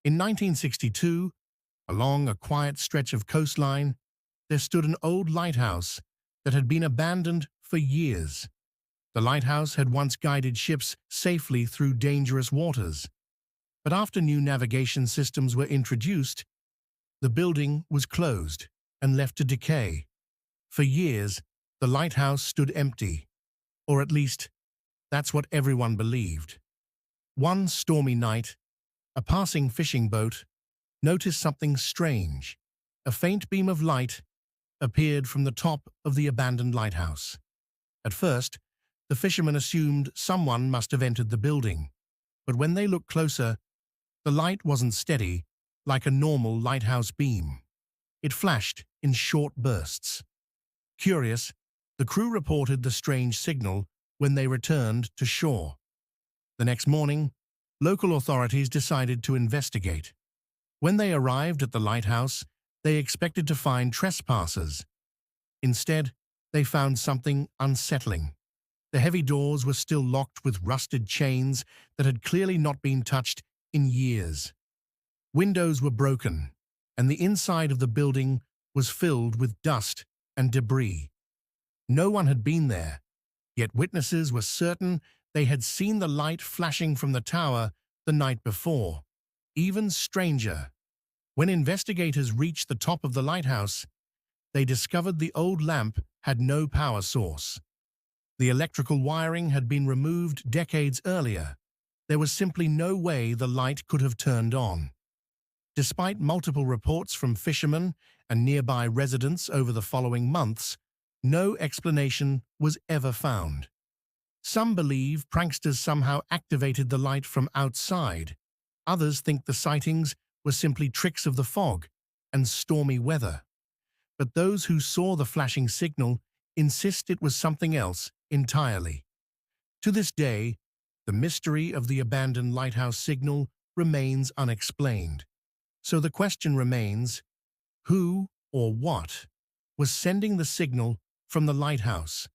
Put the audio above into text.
In 1962, along a quiet stretch of coastline, there stood an old lighthouse that had been abandoned for years. The lighthouse had once guided ships safely through dangerous waters, but after new navigation systems were introduced, the building was closed and left to decay. For years, the lighthouse stood empty, or at least, that's what everyone believed. One stormy night, a passing fishing boat noticed something strange. A faint beam of light appeared from the top of the abandoned lighthouse. At first, the fishermen assumed someone must have entered the building, but when they looked closer, the light wasn't steady like a normal lighthouse beam. It flashed in short bursts. Curious, the crew reported the strange signal when they returned to shore. The next morning, local authorities decided to investigate. When they arrived at the lighthouse, they expected to find trespassers. Instead, they found something unsettling. The heavy doors were still locked with rusted chains that had clearly not been touched in years. Windows were broken, and the inside of the building was filled with dust and debris. No one had been there, yet witnesses were certain they had seen the light flashing from the tower the night before. Even stranger, when investigators reached the top of the lighthouse, they discovered the old lamp had no power source. The electrical wiring had been removed decades earlier. There was simply no way the light could have turned on. Despite multiple reports from fishermen and nearby residents over the following months, no explanation was ever found. Some believe pranksters somehow activated the light from outside. Others think the sightings were simply tricks of the fog and stormy weather. But those who saw the flashing signal insist it was something else entirely. To this day, the mystery of the abandoned lighthouse signal remains unexplained. So the question remains, who or what was sending the signal from the lighthouse?